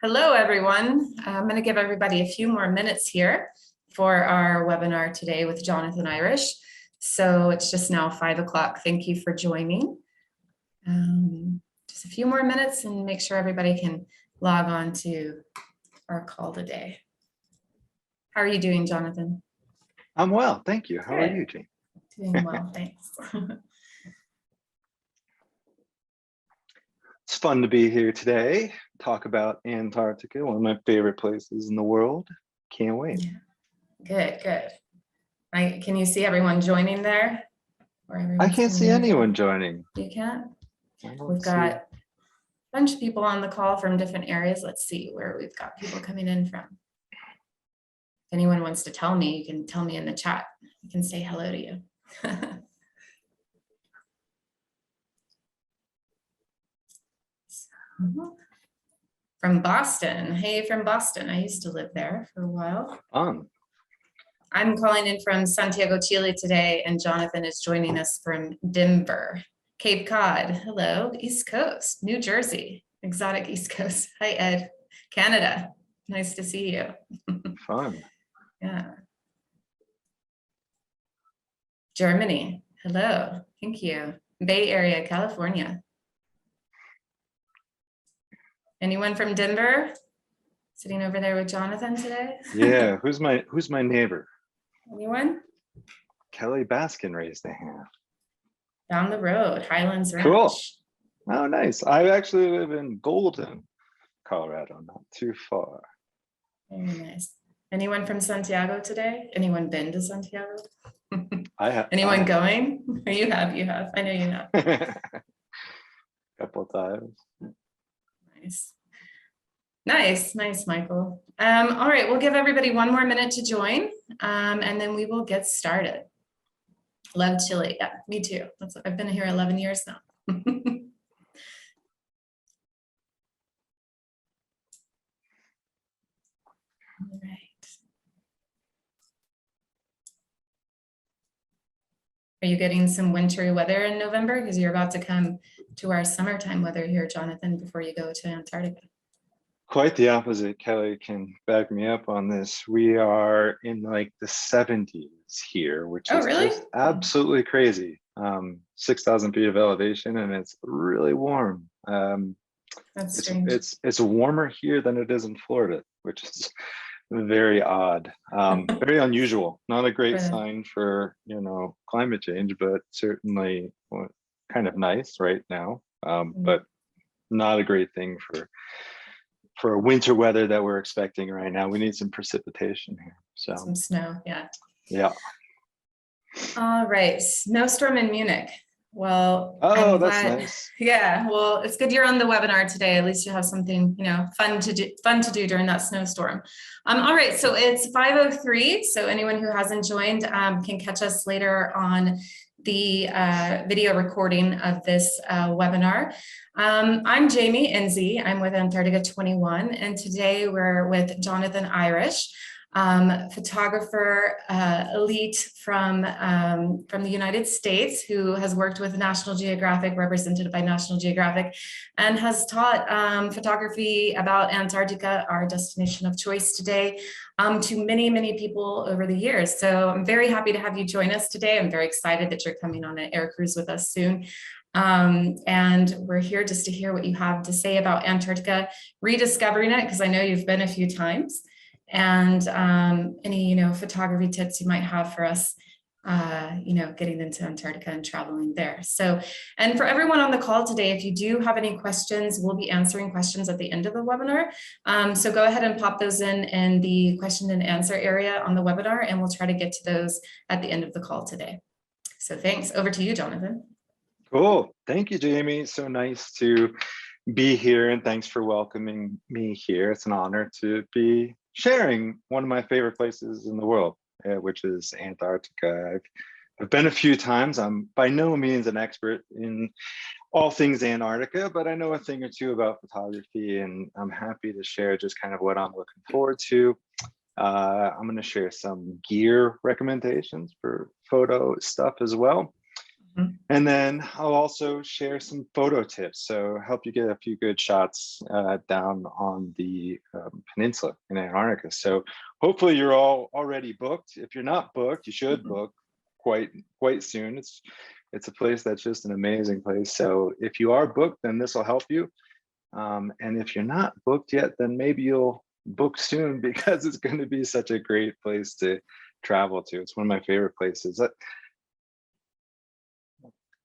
Hello, everyone. I'm going to give everybody a few more minutes here for our webinar today with Jonathan Irish. So it's just now 5 o'clock. Thank you for joining. Just a few more minutes and make sure everybody can log on to our call today. How are you doing, Jonathan? I'm well, thank you. How are you, Jane? Doing well, thanks. It's fun to be here today, talk about Antarctica, one of my favorite places in the world. Can't wait. Yeah. Good. Can you see everyone joining there? I can't see anyone joining. You can't? We've got a bunch of people on the call from different areas. Let's see where we've got people coming in from. If anyone wants to tell me, you can tell me in the chat. I can say hello to you. From Boston. Hey, from Boston. I used to live there for a while. I'm calling in from Santiago, Chile today, and Jonathan is joining us from Denver, Cape Cod. Hello, East Coast, New Jersey, exotic East Coast. Hi, Ed. Canada. Nice to see you. Fun. Yeah. Germany. Hello. Thank you. Bay Area, California. Anyone from Denver? Sitting over there with Jonathan today? Yeah, who's my neighbor? Anyone? Kelly Baskin raised a hand. Down the road, Highlands Ranch. Cool. Oh, nice. I actually live in Golden, Colorado, not too far. Very nice. Anyone from Santiago today? Anyone been to Santiago? I have. Anyone going? You have. I know you have. Couple of times. Nice, Michael. All right, we'll give everybody one more minute to join, and then we will get started. Love Chile. Yeah, me too. I've been here 11 years now. All right. Are you getting some wintry weather in November? Because you're about to come to our summertime weather here, Jonathan, before you go to Antarctica. Quite the opposite. Kelly can back me up on this. We are in like the 70s here, which is really? just absolutely crazy. 6,000 feet of elevation, and it's really warm. That's strange. It's warmer here than it is in Florida, which is very odd, very unusual. Not a great sign for climate change, but certainly kind of nice right now. But not a great thing for winter weather that we're expecting right now. We need some precipitation here. So some snow, yeah. Yeah. All right, snowstorm in Munich. Well, oh, that's nice. Yeah, well, it's good you're on the webinar today. At least you have something, fun to do during that snowstorm. All right, so it's 5:03. So anyone who hasn't joined can catch us later on the video recording of this webinar. I'm Jamie Enzi. I'm with Antarctica 21, and today we're with Jonathan Irish, photographer elite from the United States, who has worked with National Geographic, represented by National Geographic, and has taught photography about Antarctica, our destination of choice today, to many people over the years. So I'm very happy to have you join us today. I'm very excited that you're coming on an air cruise with us soon. And we're here just to hear what you have to say about Antarctica, rediscovering it, because I know you've been a few times, and any photography tips you might have for us getting into Antarctica and traveling there. So, and for everyone on the call today, if you do have any questions, we'll be answering questions at the end of the webinar. So go ahead and pop those in the question and answer area on the webinar, and we'll try to get to those at the end of the call today. So thanks. Over to you, Jonathan. Cool. Thank you, Jamie. So nice to be here, and thanks for welcoming me here. It's an honor to be sharing one of my favorite places in the world, which is Antarctica. I've been a few times. I'm by no means an expert in all things Antarctica, but I know a thing or two about photography, and I'm happy to share just kind of what I'm looking forward to. I'm going to share some gear recommendations for photo stuff as well. And then I'll also share some photo tips, so help you get a few good shots down on the peninsula in Antarctica. So hopefully you're all already booked. If you're not booked, you should book quite soon. It's a place that's just an amazing place. So if you are booked, then this will help you. And if you're not booked yet, then maybe you'll book soon, because it's going to be such a great place to travel to. It's one of my favorite places.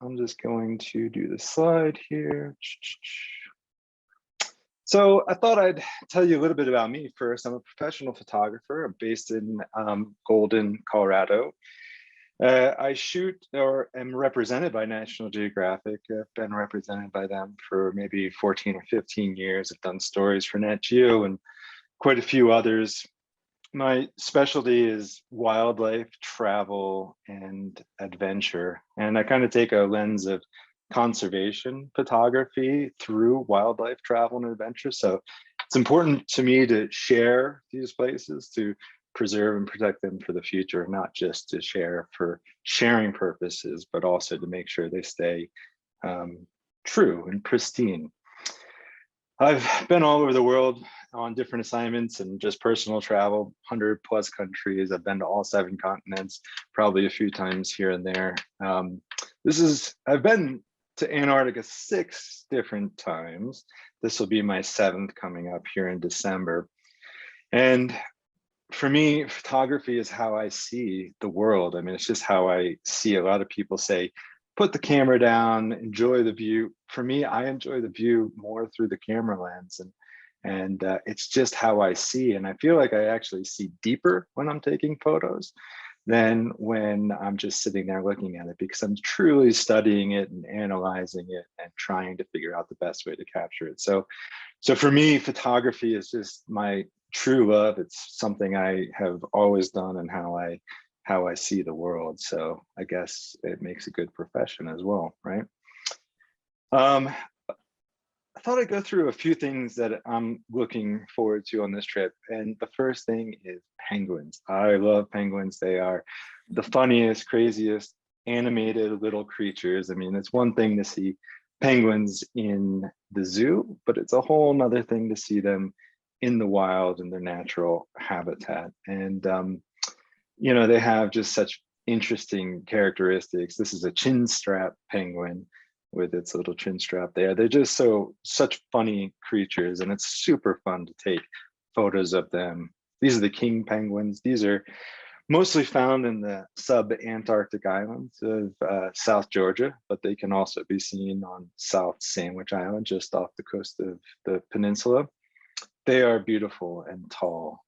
I'm just going to do the slide here. So I thought I'd tell you a little bit about me first. I'm a professional photographer. I'm based in Golden, Colorado. I shoot or am represented by National Geographic. I've been represented by them for maybe 14 or 15 years. I've done stories for Nat Geo and quite a few others. My specialty is wildlife, travel, and adventure. And I kind of take a lens of conservation photography through wildlife, travel, and adventure. So it's important to me to share these places, to preserve and protect them for the future, not just to share for sharing purposes, but also to make sure they stay true and pristine. I've been all over the world on different assignments and just personal travel, 100+ countries. I've been to all 7 continents, probably a few times here and there. I've been to Antarctica 6 different times. This will be my 7th coming up here in December. And for me, photography is how I see the world. I mean, it's just how I see. A lot of people say, put the camera down, enjoy the view. For me, I enjoy the view more through the camera lens, and it's just how I see. And I feel like I actually see deeper when I'm taking photos than when I'm just sitting there looking at it, because I'm truly studying it and analyzing it and trying to figure out the best way to capture it. So for me, photography is just my true love. It's something I have always done and how I see the world. So I guess it makes a good profession as well, right? I thought I'd go through a few things that I'm looking forward to on this trip. And the first thing is penguins. I love penguins. They are the funniest, craziest, animated little creatures. I mean, it's one thing to see penguins in the zoo, but it's a whole nother thing to see them in the wild in their natural habitat. And they have just such interesting characteristics. This is a chin strap penguin with its little chin strap there. They're just such funny creatures, and it's super fun to take photos of them. These are the king penguins. These are mostly found in the sub-Antarctic islands of South Georgia, but they can also be seen on South Sandwich Island, just off the coast of the peninsula. They are beautiful and tall.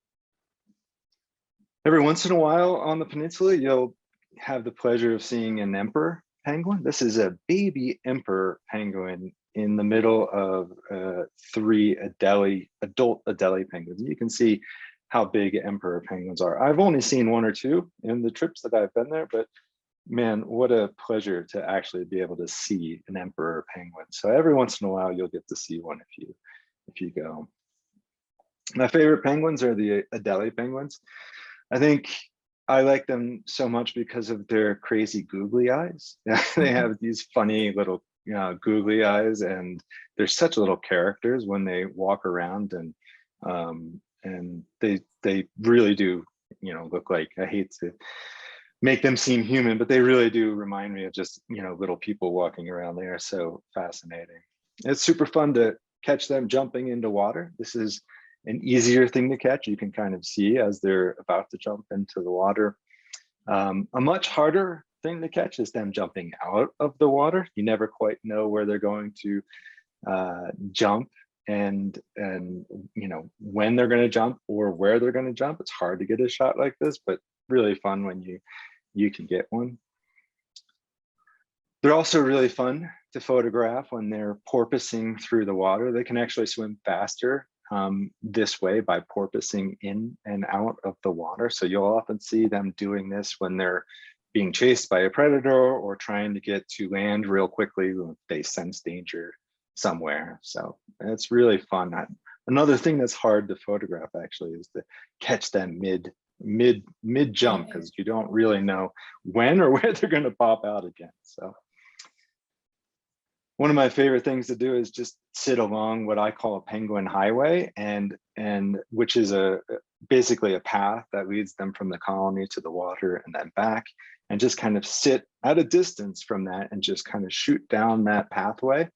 Every once in a while on the peninsula, you'll have the pleasure of seeing an emperor penguin. This is a baby emperor penguin in the middle of 3 adult Adelie penguins. You can see how big emperor penguins are. I've only seen 1 or 2 in the trips that I've been there, but man, what a pleasure to actually be able to see an emperor penguin. So every once in a while, you'll get to see one if you go. My favorite penguins are the Adelie penguins. I think I like them so much because of their crazy googly eyes. They have these funny little googly eyes, and they're such little characters when they walk around, and they really do look like, I hate to make them seem human, but they really do remind me of just little people walking around. They are so fascinating. It's super fun to catch them jumping into water. This is an easier thing to catch. You can kind of see as they're about to jump into the water. A much harder thing to catch is them jumping out of the water. You never quite know where they're going to jump and when they're going to jump or where they're going to jump. It's hard to get a shot like this, but really fun when you can get one. They're also really fun to photograph when they're porpoising through the water. They can actually swim faster this way by porpoising in and out of the water. So you'll often see them doing this when they're being chased by a predator or trying to get to land real quickly when they sense danger somewhere. So it's really fun. Another thing that's hard to photograph actually is to catch them mid jump, because you don't really know when or where they're going to pop out again. So one of my favorite things to do is just sit along what I call a penguin highway, and which is basically a path that leads them from the colony to the water and then back, and just kind of sit at a distance from that and just kind of shoot down that pathway.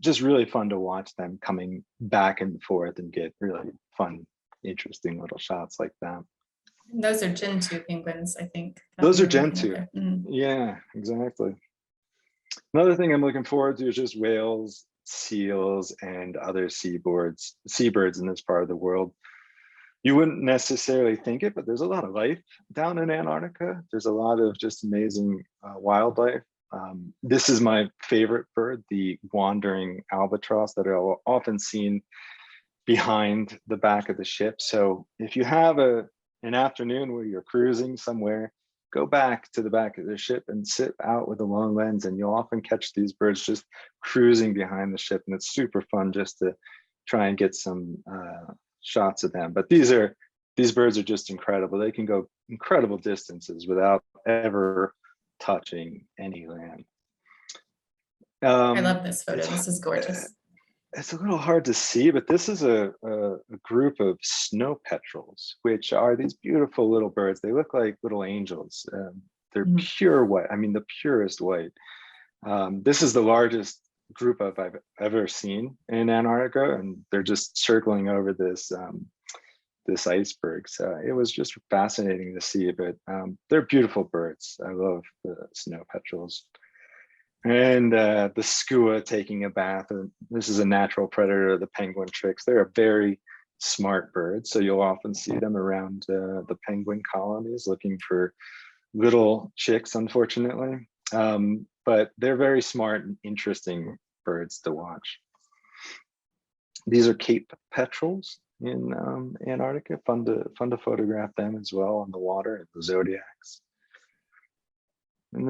Just really fun to watch them coming back and forth and get really fun, interesting little shots like that. Those are Gentoo penguins, I think. Those are Gentoo. Yeah, exactly. Another thing I'm looking forward to is just whales, seals, and other seabirds in this part of the world. You wouldn't necessarily think it, but there's a lot of life down in Antarctica. There's a lot of just amazing wildlife. This is my favorite bird, the wandering albatross, that are often seen behind the back of the ship. So if you have an afternoon where you're cruising somewhere, go back to the back of the ship and sit out with a long lens, and you'll often catch these birds just cruising behind the ship, and it's super fun just to try and get some shots of them. But these birds are just incredible. They can go incredible distances without ever touching any land. I love this photo. This is gorgeous. It's a little hard to see, but this is a group of snow petrels, which are these beautiful little birds. They look like little angels. They're pure white. I mean, the purest white. This is the largest group I've ever seen in Antarctica, and they're just circling over this this iceberg. So it was just fascinating to see, but they're beautiful birds. I love the snow petrels. And the skua taking a bath. And this is a natural predator, the penguin tricks. They're a very smart bird, so you'll often see them around the penguin colonies looking for little chicks, unfortunately. But they're very smart and interesting birds to watch. These are Cape petrels in Antarctica. Fun to photograph them as well on the water, the zodiacs. And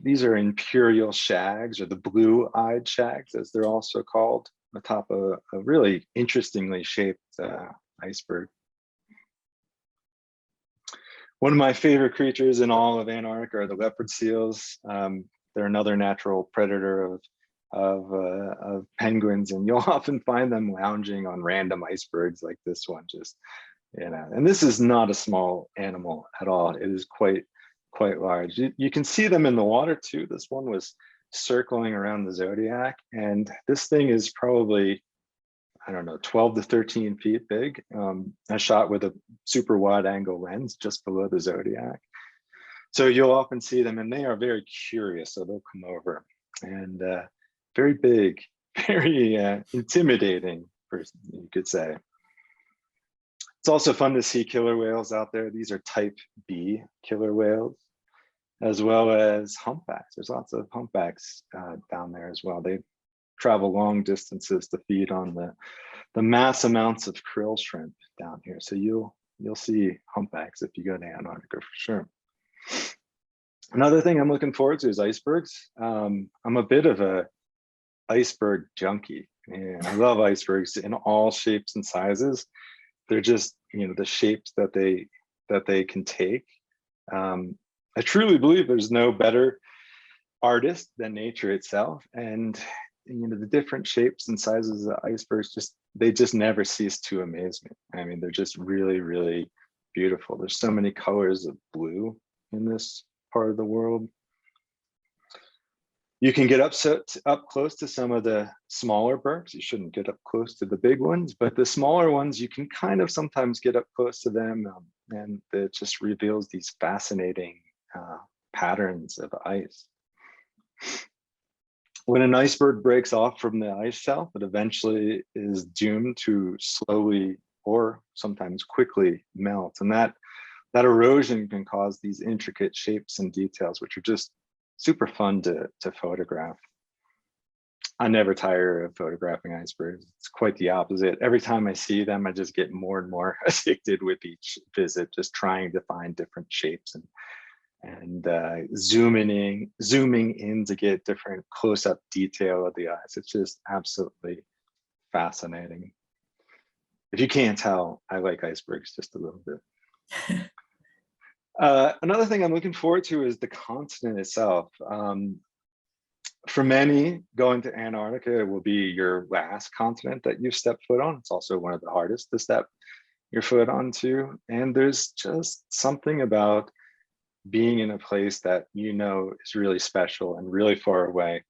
these are imperial shags, or the blue-eyed shags, as they're also called, atop a really interestingly shaped iceberg. One of my favorite creatures in all of Antarctica are the leopard seals. They're another natural predator of penguins, and you'll often find them lounging on random icebergs like this one. Just, you know, and this is not a small animal at all. It is quite large. You can see them in the water too. This one was circling around the zodiac, and this thing is probably, I don't know, 12 to 13 feet big. I shot with a super wide angle lens just below the zodiac. So you'll often see them, and they are very curious, so they'll come over. And very big, very intimidating person, you could say. It's also fun to see killer whales out there. These are type B killer whales, as well as humpbacks. There's lots of humpbacks down there as well. They travel long distances to feed on the mass amounts of krill shrimp down here. So you'll see humpbacks if you go to Antarctica for sure. Another thing I'm looking forward to is icebergs. I'm a bit of a iceberg junkie, and I love icebergs in all shapes and sizes. They're just, you know, the shapes that they can take. I truly believe there's no better artist than nature itself, and you know, the different shapes and sizes of icebergs they just never cease to amaze me. I mean, they're just really, really beautiful. There's so many colors of blue in this part of the world. You can get up close to some of the smaller bergs. You shouldn't get up close to the big ones, but the smaller ones, you can kind of sometimes get up close to them, and it just reveals these fascinating patterns of ice. When an iceberg breaks off from the ice shelf, it eventually is doomed to slowly or sometimes quickly melt. And that erosion can cause these intricate shapes and details, which are just super fun to photograph. I never tire of photographing icebergs. It's quite the opposite. Every time I see them, I just get more and more addicted with each visit, just trying to find different shapes and zooming in to get different close-up detail of the eyes. It's just absolutely fascinating. If you can't tell, I like icebergs just a little bit. Another thing I'm looking forward to is the continent itself. For many, going to Antarctica will be your last continent that you've stepped foot on. It's also one of the hardest to step your foot onto. And there's just something about being in a place that you know is really special and really far away.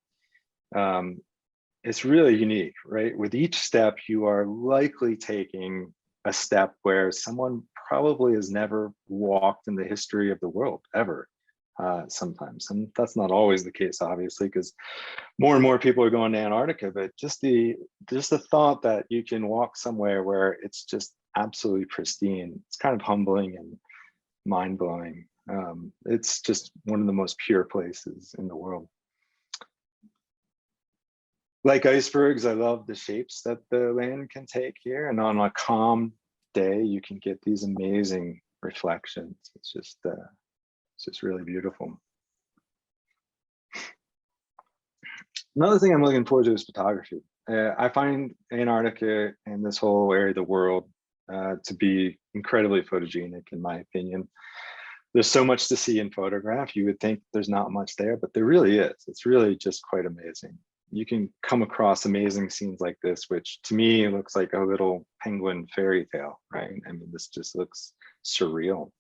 It's really unique, right? With each step, you are likely taking a step where someone probably has never walked in the history of the world ever. Sometimes, and that's not always the case, obviously, because more and more people are going to Antarctica. But just the thought that you can walk somewhere where it's just absolutely pristine, it's kind of humbling and mind-blowing. It's just one of the most pure places in the world. Like icebergs, I love the shapes that the land can take here, and on a calm day, you can get these amazing reflections. It's just really beautiful. Another thing I'm looking forward to is photography. I find Antarctica and this whole area of the world to be incredibly photogenic, in my opinion. There's so much to see in photograph. You would think there's not much there, but there really is. It's really just quite amazing. You can come across amazing scenes like this, which to me looks like a little penguin fairy tale, right? I mean, this just looks surreal.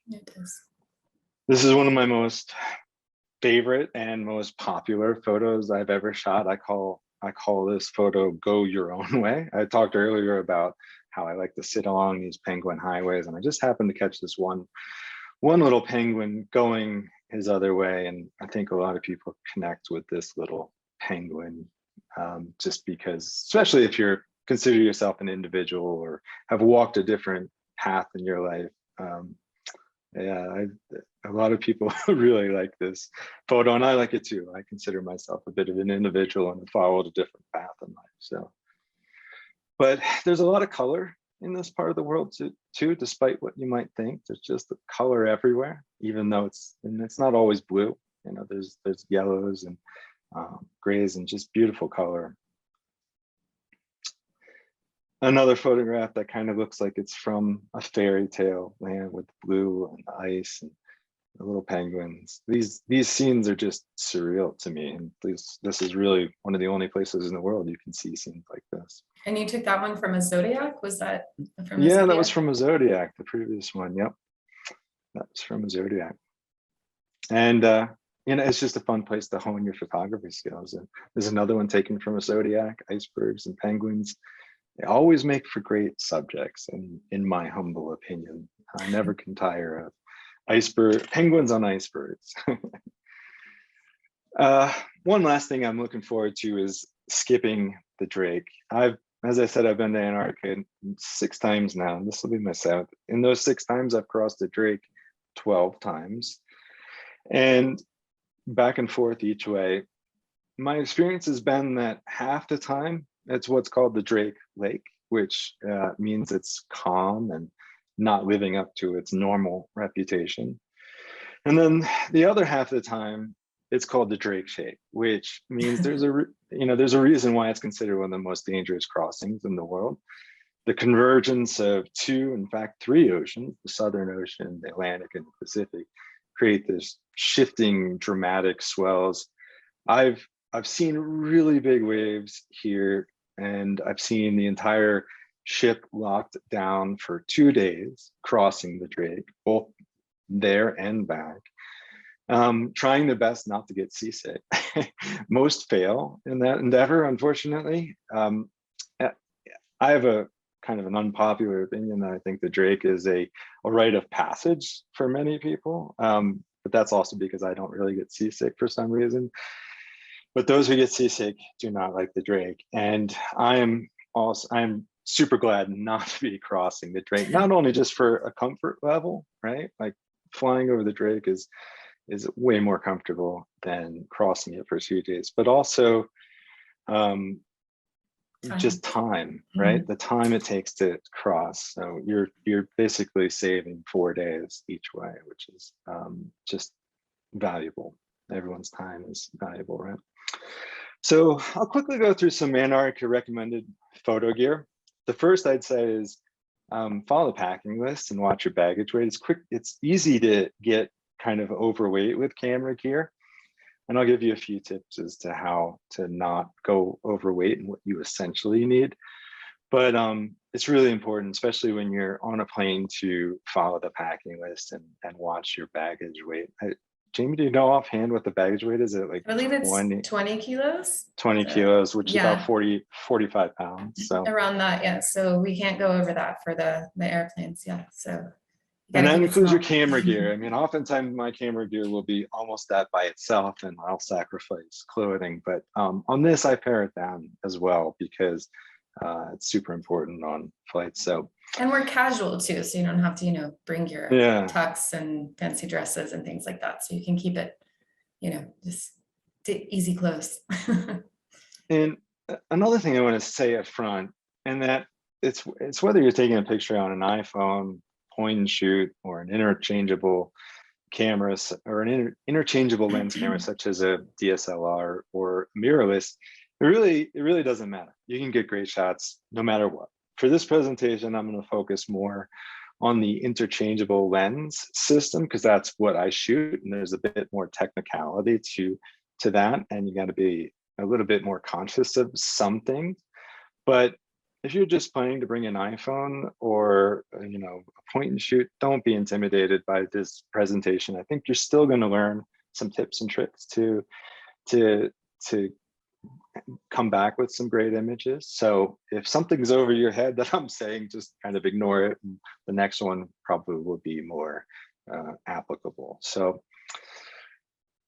It does. This is one of my most favorite and most popular photos I've ever shot. I call this photo "Go Your Own Way." I talked earlier about how I like to sit along these penguin highways, and I just happened to catch this one little penguin going his other way, and I think a lot of people connect with this little penguin, just because, especially if you're consider yourself an individual or have walked a different path in your life. Yeah, a lot of people really like this photo, and I like it too. I consider myself a bit of an individual and followed a different path in life. So, but there's a lot of color in this part of the world too, despite what you might think. There's just the color everywhere, even though it's not always blue. You know, there's yellows and grays and just beautiful color. Another photograph that kind of looks like it's from a fairy tale land with blue and ice and the little penguins. These scenes are just surreal to me, and this is really one of the only places in the world you can see scenes like this. And you took that one from a Zodiac? Was that from a Yeah, Zodiac? that was from a Zodiac, the previous one. Yep, that was from a Zodiac. And you know, it's just a fun place to hone your photography skills. And there's another one taken from a Zodiac, icebergs and penguins. They always make for great subjects, and in my humble opinion, I never can tire of penguins on icebergs. One last thing I'm looking forward to is skipping the Drake. As I said, I've been to Antarctica 6 times now, and this will be my 7th. In those 6 times, I've crossed the Drake 12 times, and back and forth each way. My experience has been that half the time, it's what's called the Drake Lake, which means it's calm and not living up to its normal reputation. And then the other half of the time, it's called the Drake Shake, which means there's a reason why it's considered one of the most dangerous crossings in the world. The convergence of 2, in fact 3 oceans, the Southern Ocean, the Atlantic, and the Pacific, create this shifting, dramatic swells. I've seen really big waves here, and I've seen the entire ship locked down for 2 days, crossing the Drake, both there and back, trying their best not to get seasick. Most fail in that endeavor, unfortunately. I have a kind of an unpopular opinion that I think the Drake is a rite of passage for many people, but that's also because I don't really get seasick for some reason. But those who get seasick do not like the Drake, and I'm super glad not to be crossing the Drake, not only just for a comfort level, right? Like flying over the Drake is way more comfortable than crossing it for 2 days, but also just time, right? The time it takes to cross. So you're basically saving 4 days each way, which is just valuable. Everyone's time is valuable, right? So I'll quickly go through some Antarctica recommended photo gear. The first I'd say is follow the packing list and watch your baggage weight. It's easy to get kind of overweight with camera gear. And I'll give you a few tips as to how to not go overweight and what you essentially need. But it's really important, especially when you're on a plane, to follow the packing list and watch your baggage weight. Jamie, do you know offhand what the baggage weight is? Is it like I believe it's 20, 20 kilos. 20 So, kilos, which is about yeah, 45 pounds. So, around that, yeah. So we can't go over that for the airplanes, yeah. So you and gotta that keep it includes your small. camera gear. I mean, oftentimes my camera gear will be almost that by itself, and I'll sacrifice clothing. But on this, I pare it down as well because it's super important on flights. So, And we're casual too, so you don't have to, bring your yeah. tux and fancy dresses and things like that. So you can keep it, just easy clothes. And another thing I want to say up front, and that it's whether you're taking a picture on an iPhone, point and shoot, or an interchangeable camera, or an interchangeable lens camera, such as a DSLR or mirrorless, it really doesn't matter. You can get great shots no matter what. For this presentation, I'm going to focus more on the interchangeable lens system because that's what I shoot, and there's a bit more technicality to that, and you got to be a little bit more conscious of some things. But if you're just planning to bring an iPhone or a point and shoot, don't be intimidated by this presentation. I think you're still going to learn some tips and tricks to come back with some great images. So if something's over your head that I'm saying, just kind of ignore it. And the next one probably will be more applicable. So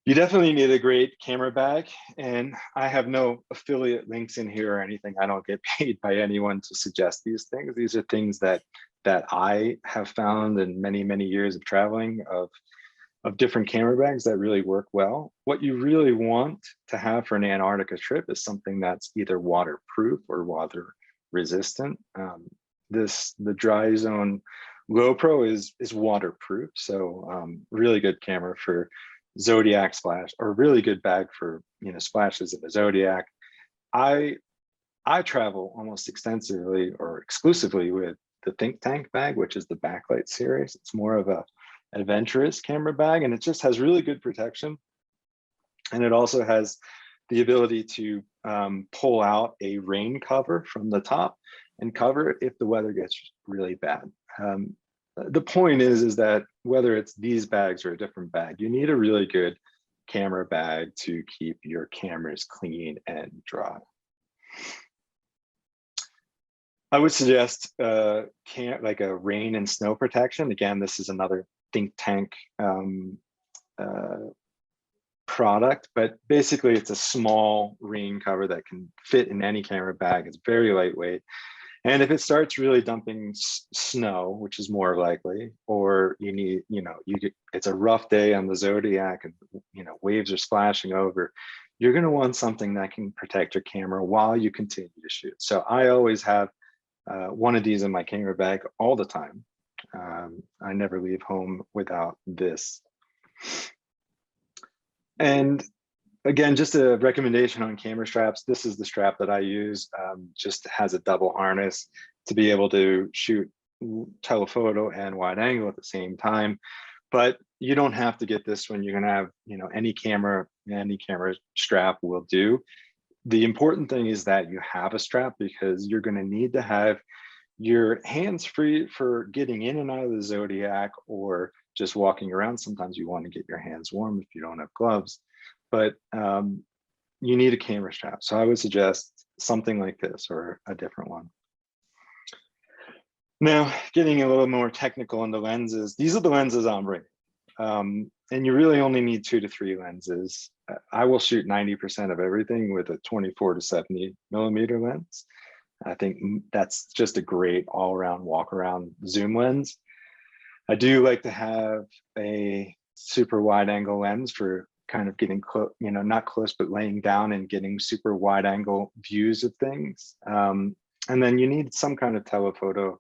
you definitely need a great camera bag, and I have no affiliate links in here or anything. I don't get paid by anyone to suggest these things. These are things that I have found in many years of traveling of different camera bags that really work well. What you really want to have for an Antarctica trip is something that's either waterproof or water resistant. The dry zone GoPro is waterproof, so really good camera for Zodiac splash, or a really good bag for splashes of a Zodiac. I travel almost extensively or exclusively with the Think Tank bag, which is the backlight series. It's more of a adventurous camera bag, and it just has really good protection, and it also has the ability to pull out a rain cover from the top and cover it if the weather gets really bad. The point is that whether it's these bags or a different bag, you need a really good camera bag to keep your cameras clean and dry. I would suggest like a rain and snow protection. Again, this is another Think Tank product, but basically it's a small rain cover that can fit in any camera bag. It's very lightweight. And if it starts really dumping snow, which is more likely, or you need, it's a rough day on the Zodiac and, waves are splashing over, you're going to want something that can protect your camera while you continue to shoot. So I always have one of these in my camera bag all the time. I never leave home without this. And again, just a recommendation on camera straps. This is the strap that I use. Just has a double harness to be able to shoot telephoto and wide angle at the same time. But you don't have to get this one. You're gonna have, any camera strap will do. The important thing is that you have a strap, because you're gonna need to have your hands free for getting in and out of the Zodiac or just walking around. Sometimes you want to get your hands warm if you don't have gloves. But you need a camera strap. So I would suggest something like this or a different one. Now, getting a little more technical on the lenses, these are the lenses I'm bringing. And you really only need 2 to 3 lenses. I will shoot 90% of everything with a 24 to 70 millimeter lens. I think that's just a great all-around walk-around zoom lens. I do like to have a super wide angle lens for kind of getting close, not close, but laying down and getting super wide angle views of things. And then you need some kind of telephoto,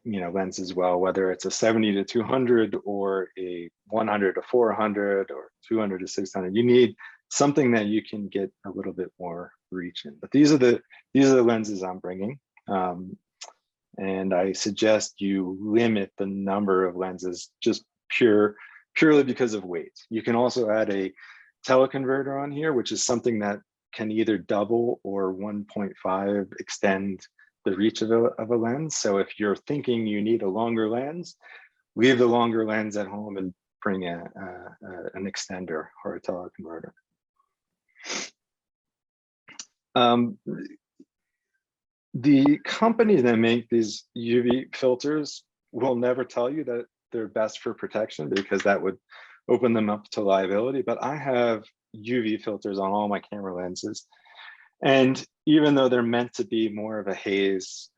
lens as well, whether it's a 70 to 200 or a 100 to 400 or 200 to 600. You need something that you can get a little bit more reach in. But these are the lenses I'm bringing. And I suggest you limit the number of lenses, just pure purely because of weight. You can also add a teleconverter on here, which is something that can either double or 1.5 extend the reach of a lens. So if you're thinking you need a longer lens, leave the longer lens at home and bring an extender or a teleconverter. The company that make these UV filters will never tell you that they're best for protection, because that would open them up to liability. But I have UV filters on all my camera lenses. And even though they're meant to be more of a haze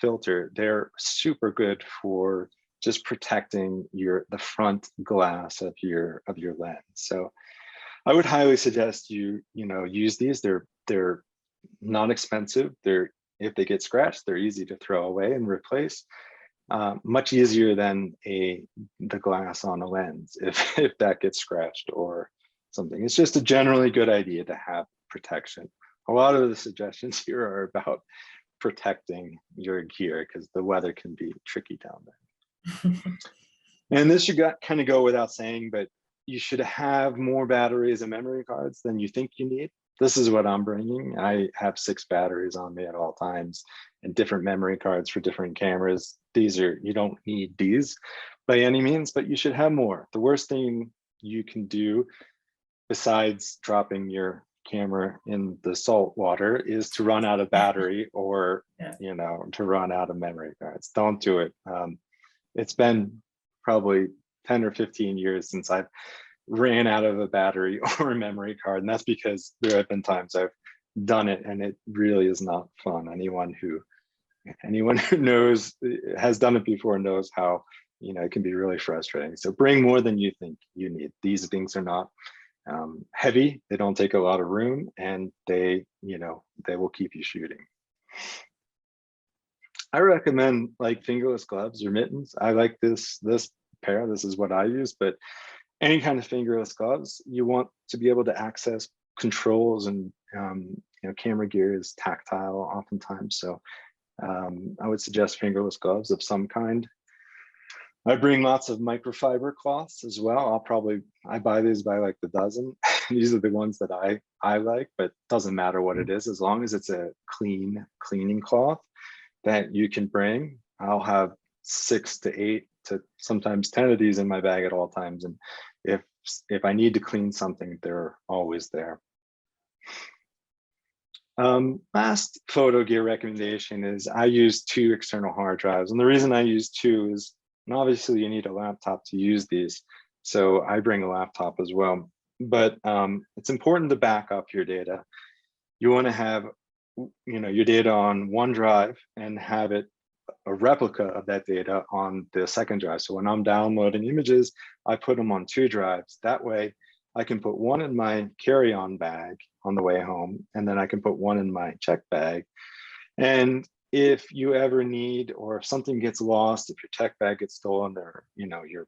filter, they're super good for just protecting the front glass of your lens. So I would highly suggest you use these. They're not expensive. If they get scratched, they're easy to throw away and replace. Much easier than the glass on a lens if that gets scratched or something. It's just a generally good idea to have protection. A lot of the suggestions here are about protecting your gear because the weather can be tricky down there. And this should kind of go without saying, but you should have more batteries and memory cards than you think you need. This is what I'm bringing. I have 6 batteries on me at all times and different memory cards for different cameras. You don't need these by any means, but you should have more. The worst thing you can do besides dropping your camera in the salt water is to run out of battery or to run out of memory cards. Don't do it. It's been probably 10 or 15 years since I've ran out of a battery or a memory card, and that's because there have been times I've done it and it really is not fun. Anyone who has done it before knows how it can be really frustrating. So bring more than you think you need. These things are not heavy, they don't take a lot of room, and they will keep you shooting. I recommend like fingerless gloves or mittens. I like this pair. This is what I use, but any kind of fingerless gloves, you want to be able to access controls, and camera gear is tactile oftentimes. So I would suggest fingerless gloves of some kind. I bring lots of microfiber cloths as well. I buy these by like the dozen. These are the ones that I like, but doesn't matter what it is, as long as it's a cleaning cloth that you can bring. I'll have 6 to 8 to sometimes 10 of these in my bag at all times. And if I need to clean something, they're always there. Last photo gear recommendation is I use 2 external hard drives. And the reason I use 2 is, and obviously you need a laptop to use these. So I bring a laptop as well, but it's important to back up your data. You want to have your data on one drive and have it a replica of that data on the second drive. So when I'm downloading images, I put them on 2 drives. That way I can put one in my carry-on bag on the way home, and then I can put one in my check bag. And if you ever need, or if something gets lost, if your check bag gets stolen, or your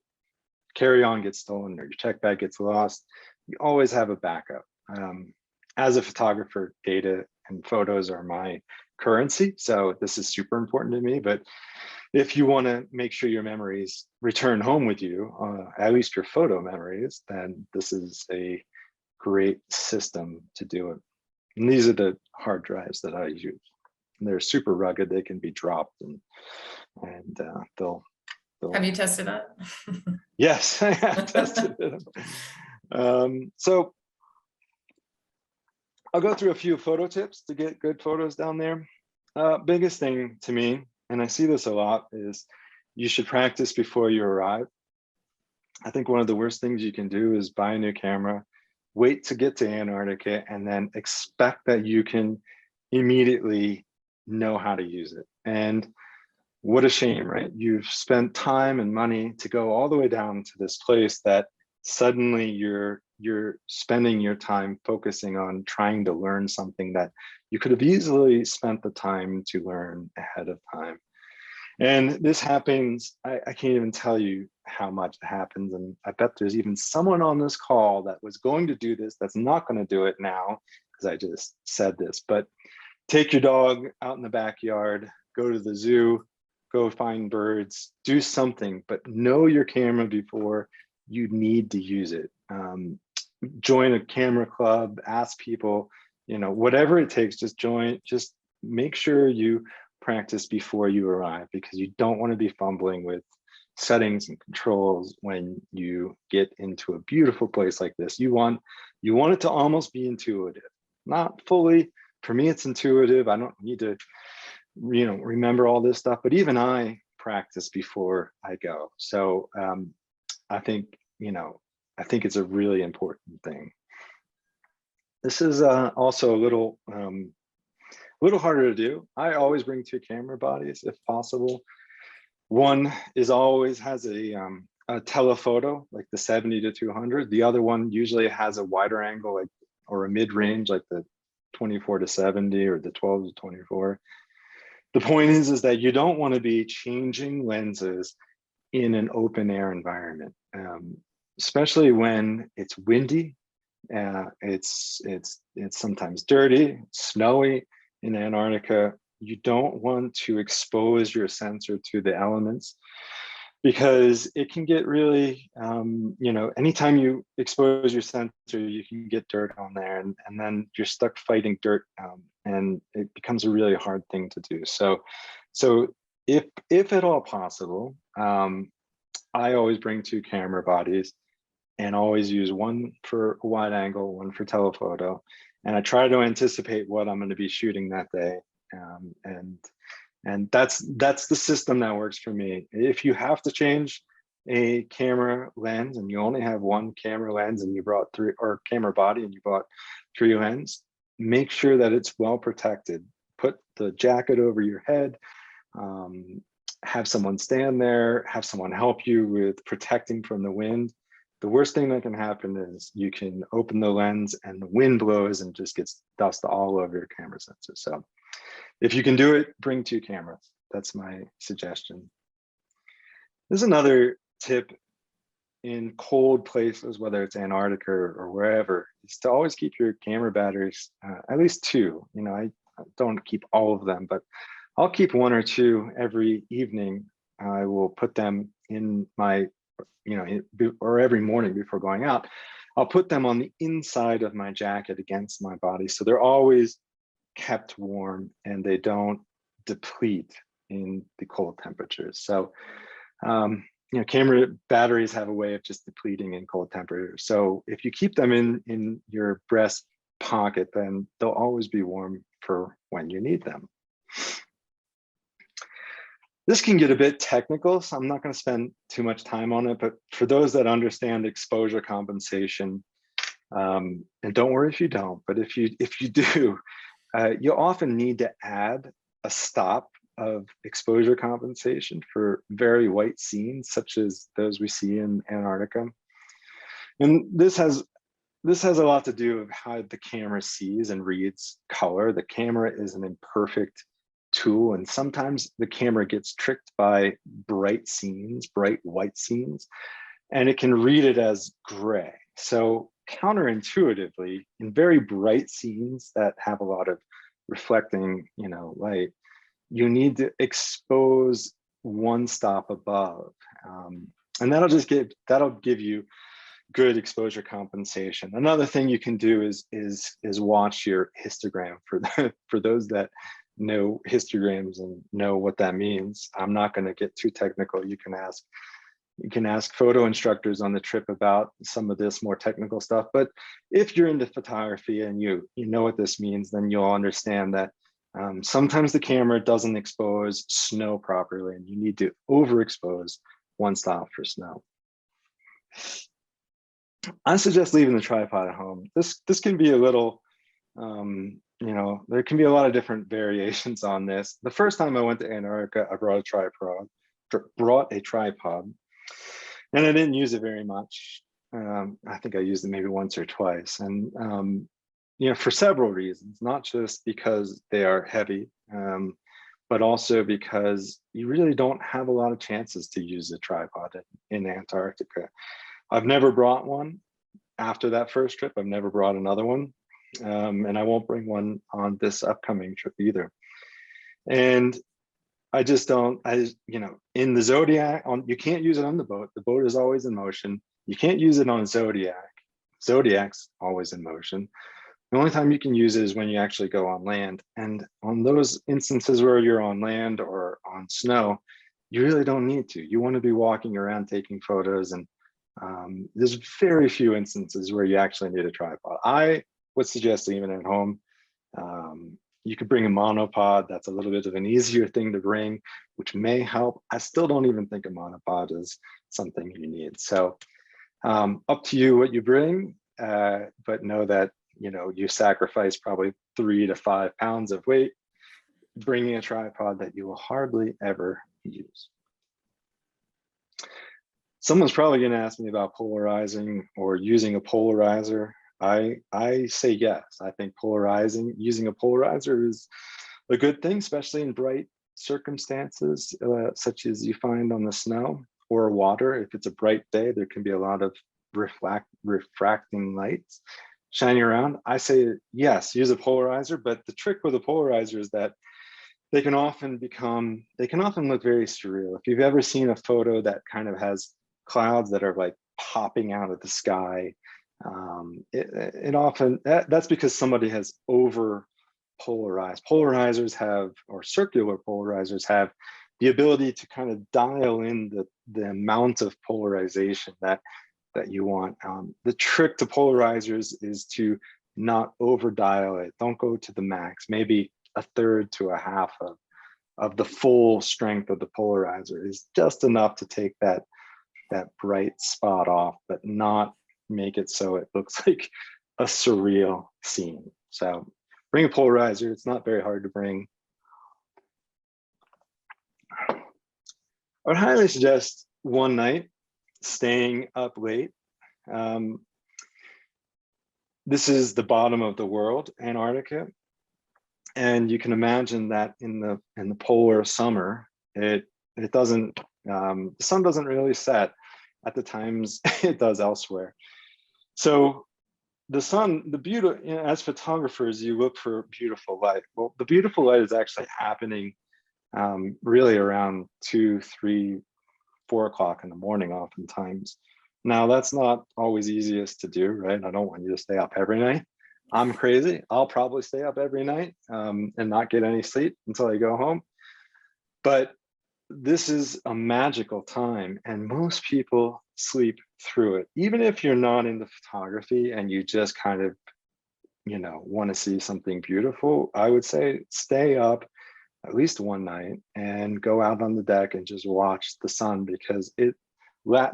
carry-on gets stolen, or your check bag gets lost, you always have a backup. As a photographer, data and photos are my currency, so this is super important to me. But if you want to make sure your memories return home with you, at least your photo memories, then this is a great system to do it. And these are the hard drives that I use. And they're super rugged. They can be dropped, and they'll. Have you tested it? Yes, I have tested it. So I'll go through a few photo tips to get good photos down there. Biggest thing to me, and I see this a lot, is you should practice before you arrive. I think one of the worst things you can do is buy a new camera, wait to get to Antarctica, and then expect that you can immediately know how to use it. And what a shame, right? You've spent time and money to go all the way down to this place that suddenly you're spending your time focusing on trying to learn something that you could have easily spent the time to learn ahead of time. And this happens, I can't even tell you how much it happens. And I bet there's even someone on this call that was going to do this that's not going to do it now, because I just said this. But take your dog out in the backyard, go to the zoo, go find birds, do something, but know your camera before you need to use it. Join a camera club, ask people, whatever it takes, just join, just make sure you practice before you arrive, because you don't want to be fumbling with settings and controls when you get into a beautiful place like this. You want it to almost be intuitive, not fully. For me, it's intuitive. I don't need to, remember all this stuff, but even I practice before I go. So I think it's a really important thing. This is also a little harder to do. I always bring 2 camera bodies if possible. One always has a telephoto, like the 70 to 200. The other one usually has a wider angle, or a mid-range, like the 24 to 70 or the 12 to 24. The point is that you don't want to be changing lenses in an open air environment, especially when it's windy. It's sometimes dirty, snowy in Antarctica. You don't want to expose your sensor to the elements, because it can get really, anytime you expose your sensor, you can get dirt on there, and then you're stuck fighting dirt, and it becomes a really hard thing to do. So if at all possible, I always bring 2 camera bodies, and always use one for a wide angle, one for telephoto. And I try to anticipate what I'm going to be shooting that day. And that's the system that works for me. If you have to change a camera lens and you only have 1 camera lens and you brought 3, or camera body and you bought 3 lenses, make sure that it's well protected. Put the jacket over your head, have someone stand there, have someone help you with protecting from the wind. The worst thing that can happen is you can open the lens and the wind blows and just gets dust all over your camera sensor. So if you can do it, bring 2 cameras. That's my suggestion. There's another tip in cold places, whether it's Antarctica or wherever, is to always keep your camera batteries, at least 2. I don't keep all of them, but I'll keep 1 or 2 every evening. I will put them in my, or every morning before going out, I'll put them on the inside of my jacket against my body. So they're always kept warm and they don't deplete in the cold temperatures. So, camera batteries have a way of just depleting in cold temperatures. So if you keep them in your breast pocket, then they'll always be warm for when you need them. This can get a bit technical, so I'm not going to spend too much time on it, but for those that understand exposure compensation, and don't worry if you don't, but if you do, you'll often need to add a stop of exposure compensation for very white scenes, such as those we see in Antarctica. And this has a lot to do with how the camera sees and reads color. The camera is an imperfect tool, and sometimes the camera gets tricked by bright white scenes, and it can read it as gray. So counterintuitively, in very bright scenes that have a lot of reflecting, light, you need to expose 1 stop above, and that'll give you good exposure compensation. Another thing you can do is watch your histogram. For those that know histograms and know what that means, I'm not going to get too technical. You can ask photo instructors on the trip about some of this more technical stuff. But if you're into photography and you know what this means, then you'll understand that sometimes the camera doesn't expose snow properly, and you need to overexpose 1 stop for snow. I suggest leaving the tripod at home. This can be a little, there can be a lot of different variations on this. The first time I went to Antarctica, I brought a tripod, and I didn't use it very much. I think I used it maybe once or twice, and for several reasons, not just because they are heavy, but also because you really don't have a lot of chances to use a tripod in Antarctica. I've never brought one after that first trip. I've never brought another one, and I won't bring one on this upcoming trip either. And I just don't, in the Zodiac, you can't use it on the boat. The boat is always in motion. You can't use it on Zodiac. Zodiac's always in motion. The only time you can use it is when you actually go on land. And on those instances where you're on land or on snow, you really don't need to. You want to be walking around taking photos, and there's very few instances where you actually need a tripod. I would suggest even at home, you could bring a monopod. That's a little bit of an easier thing to bring, which may help. I still don't even think a monopod is something you need. So up to you what you bring, but know that you sacrifice probably 3 to 5 pounds of weight bringing a tripod that you will hardly ever use. Someone's probably going to ask me about polarizing or using a polarizer. I say yes. I think using a polarizer is a good thing, especially in bright circumstances, such as you find on the snow or water. If it's a bright day, there can be a lot of refracting lights shining around. I say yes, use a polarizer, but the trick with a polarizer is that they can often look very surreal. If you've ever seen a photo that kind of has clouds that are like popping out of the sky, that's because somebody has over polarized. Polarizers have, or circular polarizers have, the ability to kind of dial in the amount of polarization that you want. The trick to polarizers is to not over dial it. Don't go to the max. Maybe a third to a half of the full strength of the polarizer is just enough to take that bright spot off, but not make it so it looks like a surreal scene. So bring a polarizer. It's not very hard to bring. I would highly suggest one night staying up late. This is the bottom of the world, Antarctica. And you can imagine that in the polar summer, the sun doesn't really set at the times it does elsewhere. So the sun, as photographers, you look for beautiful light. Well, the beautiful light is actually happening really around 2, 3, 4 o'clock in the morning oftentimes. Now that's not always easiest to do, right? I don't want you to stay up every night. I'm crazy. I'll probably stay up every night and not get any sleep until I go home. But this is a magical time, and most people sleep through it. Even if you're not into photography and you just kind of, want to see something beautiful, I would say stay up at least one night and go out on the deck and just watch the sun, because the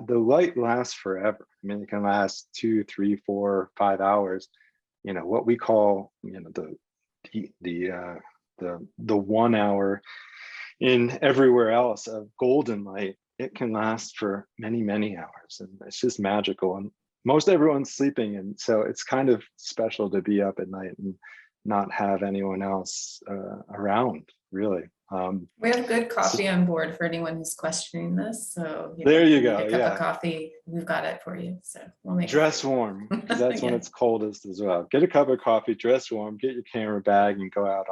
light lasts forever. I mean, it can last 2, 3, 4, 5 hours. What we call, the 1 hour in everywhere else of golden light, it can last for many, many hours, and it's just magical. And most everyone's sleeping, and so it's kind of special to be up at night and not have anyone else around, really. We have good coffee on board for anyone who's questioning this. So there you go. A cup of coffee, we've got it for you. So we'll make dress warm, because that's when yeah. it's coldest as well. Get a cup of coffee, dress warm, get your camera bag, and go out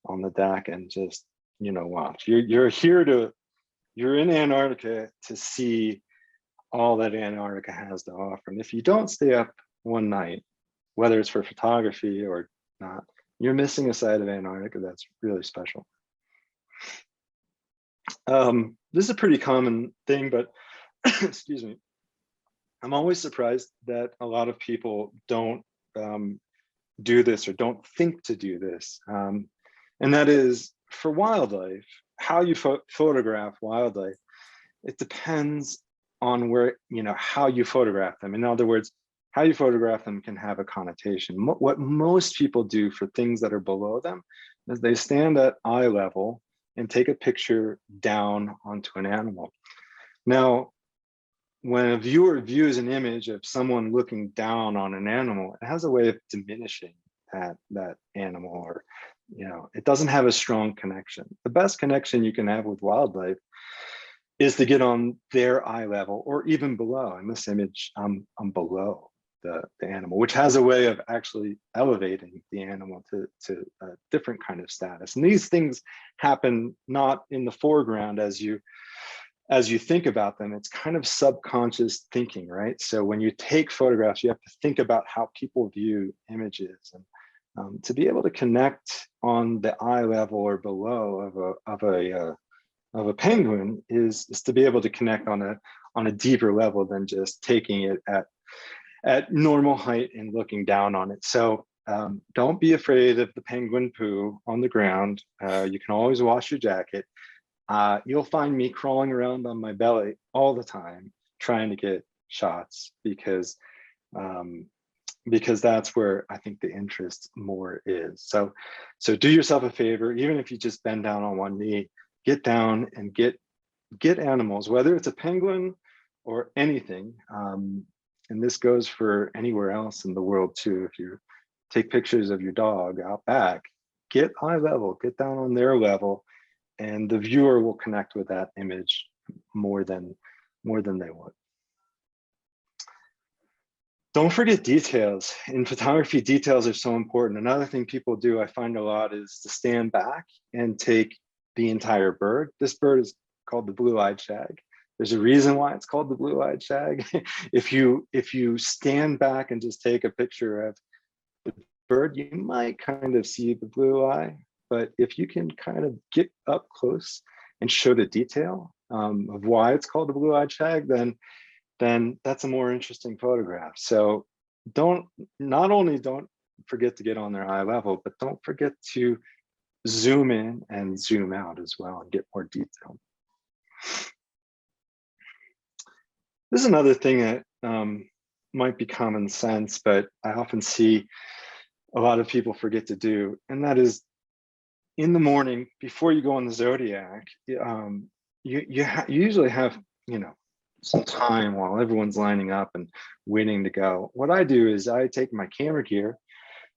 on the deck and just watch. You're in Antarctica to see all that Antarctica has to offer. And if you don't stay up one night, whether it's for photography or not, you're missing a side of Antarctica that's really special. This is a pretty common thing, but excuse me, I'm always surprised that a lot of people don't do this or don't think to do this. And that is, for wildlife, how you photograph wildlife, it depends on how you photograph them. In other words, how you photograph them can have a connotation. What most people do for things that are below them is they stand at eye level and take a picture down onto an animal. Now, when a viewer views an image of someone looking down on an animal, it has a way of diminishing that animal, or it doesn't have a strong connection. The best connection you can have with wildlife is to get on their eye level, or even below. In this image, I'm below the animal, which has a way of actually elevating the animal to a different kind of status. And these things happen not in the foreground as you as you think about them, it's kind of subconscious thinking, right? So when you take photographs, you have to think about how people view images, and to be able to connect on the eye level or below of a penguin is to be able to connect on a deeper level than just taking it at normal height and looking down on it. So don't be afraid of the penguin poo on the ground. You can always wash your jacket. You'll find me crawling around on my belly all the time trying to get shots, because that's where I think the interest more is. So do yourself a favor, even if you just bend down on one knee, get down and get animals, whether it's a penguin or anything. And this goes for anywhere else in the world too. If you take pictures of your dog out back, get eye level, get down on their level, and the viewer will connect with that image more than they would. Don't forget details. In photography, details are so important. Another thing people do, I find a lot, is to stand back and take the entire bird. This bird is called the blue-eyed shag. There's a reason why it's called the blue-eyed shag. If you stand back and just take a picture of the bird, you might kind of see the blue eye. But if you can kind of get up close and show the detail of why it's called the blue-eyed shag, then that's a more interesting photograph. So not only don't forget to get on their eye level, but don't forget to zoom in and zoom out as well and get more detail. This is another thing that might be common sense, but I often see a lot of people forget to do, and that is in the morning before you go on the Zodiac, you usually have, some time while everyone's lining up and waiting to go. What I do is I take my camera gear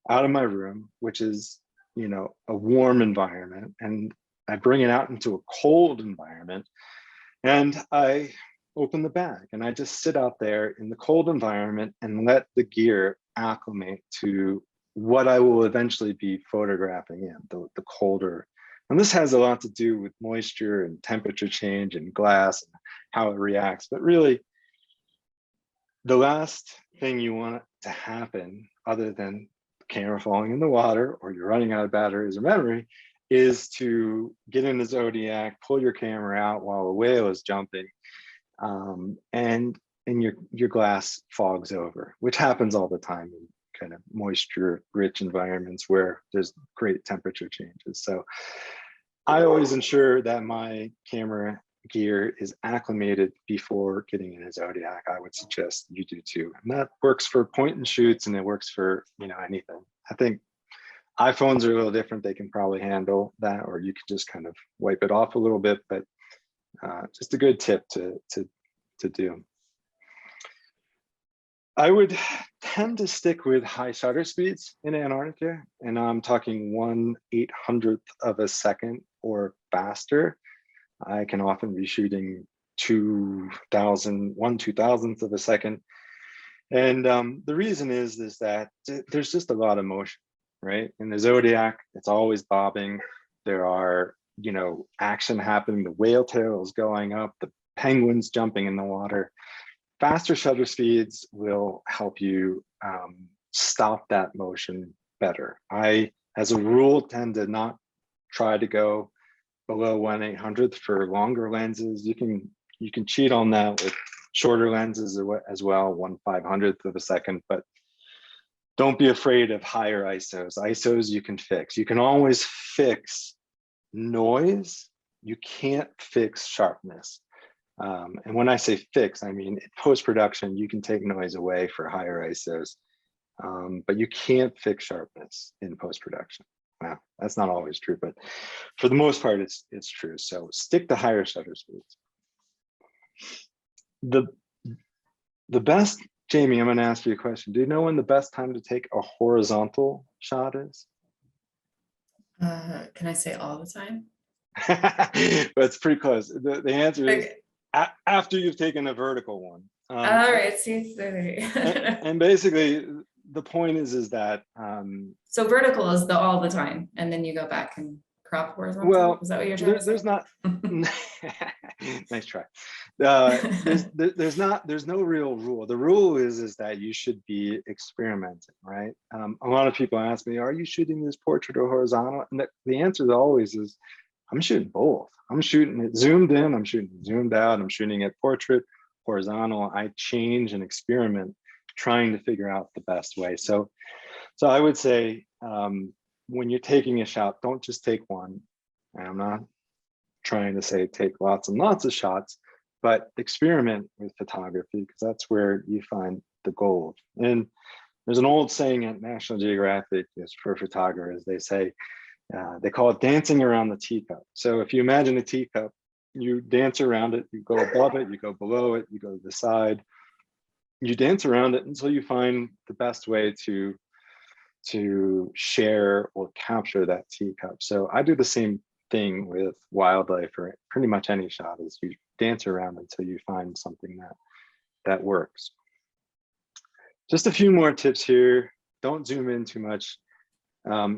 out of my room, which is, a warm environment, and I bring it out into a cold environment, and I open the bag and I just sit out there in the cold environment and let the gear acclimate to what I will eventually be photographing in, the colder. And this has a lot to do with moisture and temperature change and glass and how it reacts. But really, the last thing you want to happen, other than the camera falling in the water or you're running out of batteries or memory, is to get in the Zodiac, pull your camera out while a whale is jumping, and your glass fogs over, which happens all the time in kind of moisture rich environments where there's great temperature changes. So I always ensure that my camera gear is acclimated before getting in a Zodiac. I would suggest you do too. And that works for point and shoots, and it works for, anything. I think iPhones are a little different. They can probably handle that, or you can just kind of wipe it off a little bit, but just a good tip to do. I would tend to stick with high shutter speeds in Antarctica, and I'm talking 1/800th of a second or faster. I can often be shooting 1/2000th of a second. And the reason is that there's just a lot of motion, right? In the Zodiac, it's always bobbing. There are, action happening. The whale tail is going up, the penguins jumping in the water. Faster shutter speeds will help you stop that motion better. I, as a rule, tend to not try to go below 1/800th for longer lenses. You can cheat on that with shorter lenses as well, 1/500th of a second, but don't be afraid of higher ISOs. ISOs you can fix. You can always fix noise. You can't fix sharpness. And when I say fix, I mean in post-production, you can take noise away for higher ISOs, but you can't fix sharpness in post-production. Well, that's not always true, but for the most part, it's true. So stick to higher shutter speeds. The best, Jamie, I'm going to ask you a question. Do you know when the best time to take a horizontal shot is? Can I say all the time? But it's pretty close. The answer is after you've taken a vertical one. All right, see, and basically the point is that so vertical is the all the time, and then you go back and crop horizontal. Well, is that what you're trying to say? There's not Nice try. There's no real rule. The rule is that you should be experimenting, right? A lot of people ask me, are you shooting this portrait or horizontal? And the answer always is, I'm shooting both. I'm shooting it zoomed in, I'm shooting it zoomed out, I'm shooting it portrait, horizontal. I change and experiment, trying to figure out the best way. So I would say, when you're taking a shot, don't just take one. And I'm not trying to say take lots and lots of shots, but experiment with photography, because that's where you find the gold. And there's an old saying at National Geographic is for photographers, they say, they call it dancing around the teacup. So if you imagine a teacup, you dance around it, you go above it, you go below it, you go to the side, you dance around it until you find the best way to share or capture that teacup. So I do the same thing with wildlife, or pretty much any shot, is you dance around until you find something that works. Just a few more tips here. Don't zoom in too much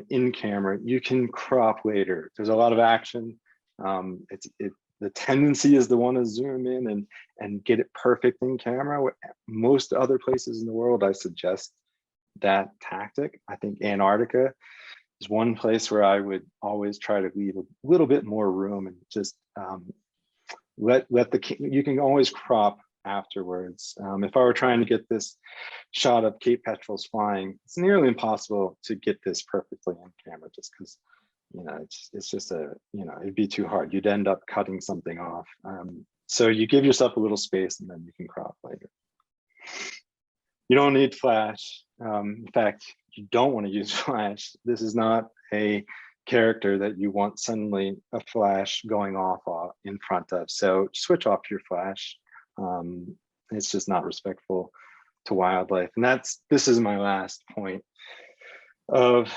in camera. You can crop later. There's a lot of action. The tendency is to want to zoom in and get it perfect in camera. Most other places in the world, I suggest that tactic. I think Antarctica is one place where I would always try to leave a little bit more room and just you can always crop afterwards. If I were trying to get this shot of Cape petrels flying, it's nearly impossible to get this perfectly on camera, just because, you know, it's just it'd be too hard. You'd end up cutting something off. So you give yourself a little space and then you can crop later. You don't need flash. In fact, you don't want to use flash. This is not a character that you want suddenly a flash going off in front of. So switch off your flash. It's just not respectful to wildlife. And this is my last point of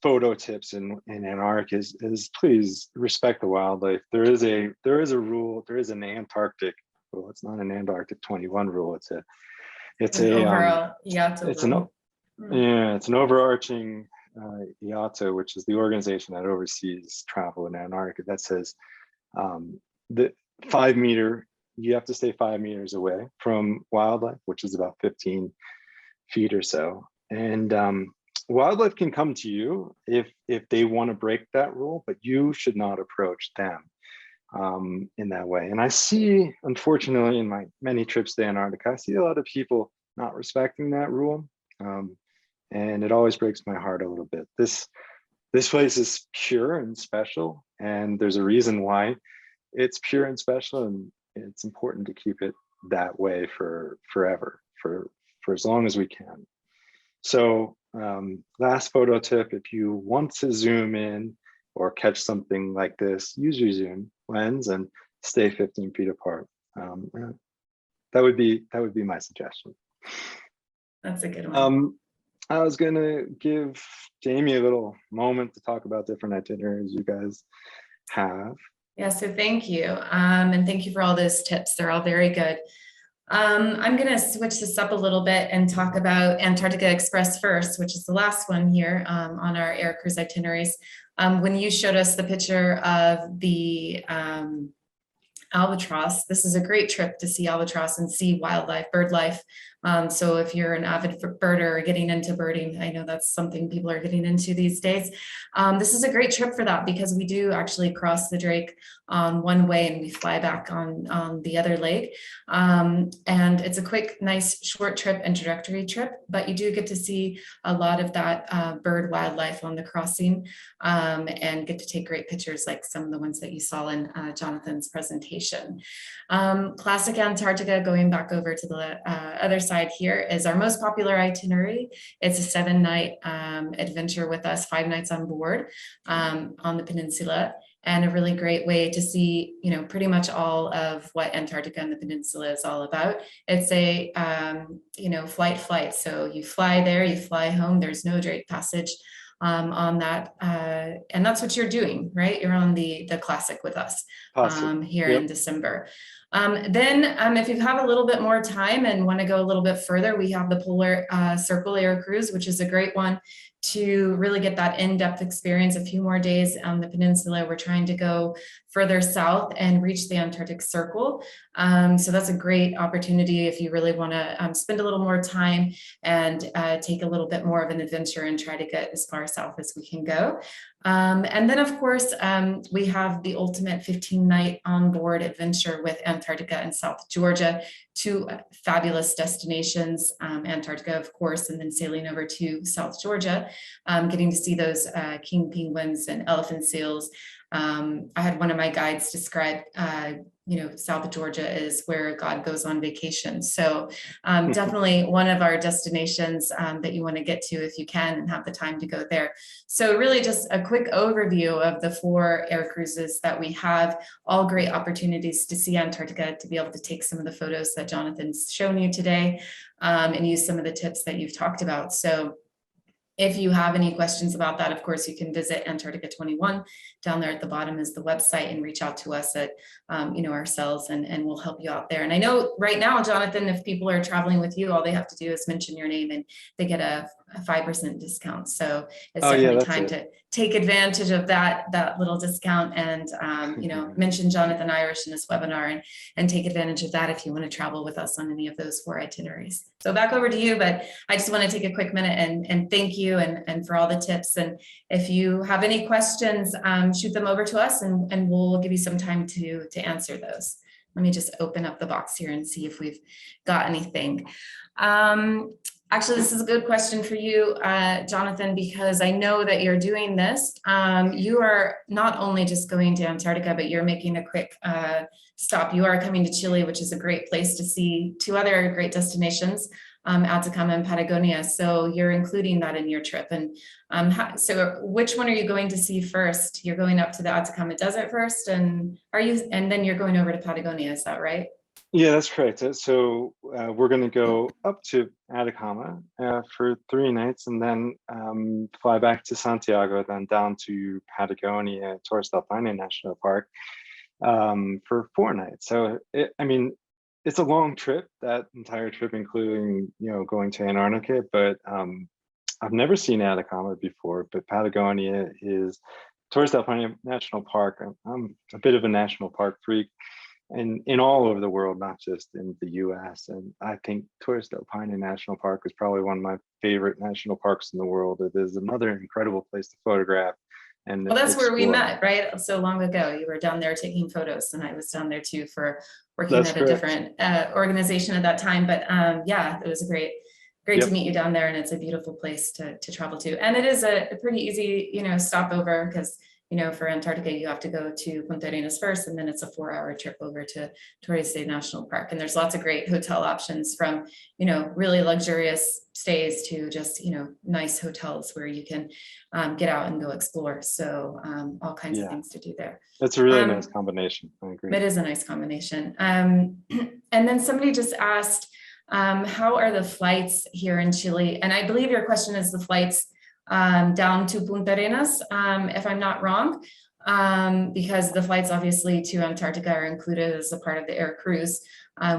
photo tips in Antarctica is please respect the wildlife. There is a rule. There is an Antarctic rule. It's not an Antarctic 21 rule. It's an overarching IATO, which is the organization that oversees travel in Antarctica, that says the 5 meter, you have to stay 5 meters away from wildlife, which is about 15 feet or so. And wildlife can come to you if they want to break that rule, but you should not approach them in that way. And I see, unfortunately, in my many trips to Antarctica, I see a lot of people not respecting that rule. And it always breaks my heart a little bit. This place is pure and special, and there's a reason why it's pure and special, and it's important to keep it that way for forever, for as long as we can. So last photo tip, if you want to zoom in or catch something like this, use your zoom lens and stay 15 feet apart. That would be my suggestion. That's a good one. I was gonna give Jamie a little moment to talk about different itineraries you guys have. Yeah, so thank you. And thank you for all those tips. They're all very good. I'm going to switch this up a little bit and talk about Antarctica Express first, which is the last one here on our air cruise itineraries. When you showed us the picture of the albatross, this is a great trip to see albatross and see wildlife, bird life. So if you're an avid birder or getting into birding, I know that's something people are getting into these days. This is a great trip for that, because we do actually cross the Drake one way and we fly back on the other leg. And it's a quick, nice, short trip, introductory trip, but you do get to see a lot of that bird wildlife on the crossing and get to take great pictures like some of the ones that you saw in Jonathan's presentation. Classic Antarctica, going back over to the other side here, is our most popular itinerary. It's a 7-night adventure with us, 5 nights on board on the peninsula, and a really great way to see, pretty much all of what Antarctica and the peninsula is all about. It's a, flight. So you fly there, you fly home. There's no Drake Passage on that, and that's what you're doing, right? You're on the classic with us here in December. Then if you have a little bit more time and want to go a little bit further, we have the Polar Circle Air Cruise, which is a great one to really get that in-depth experience, a few more days on the peninsula. We're trying to go further south and reach the Antarctic Circle. So that's a great opportunity if you really want to spend a little more time and take a little bit more of an adventure and try to get as far south as we can go. And then, of course, we have the ultimate 15-night onboard adventure with Antarctica and South Georgia, two fabulous destinations, Antarctica, of course, and then sailing over to South Georgia, getting to see those king penguins and elephant seals. I had one of my guides describe, South Georgia is where God goes on vacation. So definitely one of our destinations that you want to get to if you can and have the time to go there. So really just a quick overview of the 4 air cruises that we have, all great opportunities to see Antarctica, to be able to take some of the photos that Jonathan's shown you today and use some of the tips that you've talked about. So if you have any questions about that, of course, you can visit Antarctica 21. Down there at the bottom is the website, and reach out to us at, ourselves, and we'll help you out there. And I know right now, Jonathan, if people are traveling with you, all they have to do is mention your name and they get a 5% discount. So it's definitely time to take advantage of that little discount and, mention Jonathan Irish in this webinar and take advantage of that if you want to travel with us on any of those 4 itineraries. So back over to you, but I just want to take a quick minute and thank you and for all the tips. And if you have any questions, shoot them over to us and we'll give you some time to answer those. Let me just open up the box here and see if we've got anything. Actually, this is a good question for you, Jonathan, because I know that you're doing this. You are not only just going to Antarctica, but you're making a quick stop. You are coming to Chile, which is a great place to see 2 other great destinations, Atacama and Patagonia. So you're including that in your trip. And so which one are you going to see first? You're going up to the Atacama Desert first, and then you're going over to Patagonia, is that right? Yeah, that's correct. So we're going to go up to Atacama for 3 nights, and then fly back to Santiago, then down to Patagonia, Torres del Paine National Park for 4 nights. So it's a long trip, that entire trip, including going to Antarctica. But I've never seen Atacama before, but Patagonia is Torres del Paine National Park. I'm a bit of a national park freak. And in all over the world, not just in the US. And I think Torres del Paine National Park is probably one of my favorite national parks in the world. It is another incredible place to photograph. And well, that's where we met, right? So long ago, you were down there taking photos, and I was down there too for working at a different organization at that time. But yeah, it was great to meet you down there, and it's a beautiful place to travel to. And it is a pretty easy, stopover, because for Antarctica, you have to go to Punta Arenas first, and then it's a 4-hour trip over to Torres National Park. And there's lots of great hotel options, from, really luxurious stays to just, nice hotels where you can get out and go explore. So all kinds of things to do there. That's a really nice combination. I agree. It is a nice combination. And then somebody just asked, how are the flights here in Chile? And I believe your question is the flights down to Punta Arenas, if I'm not wrong, because the flights obviously to Antarctica are included as a part of the air cruise.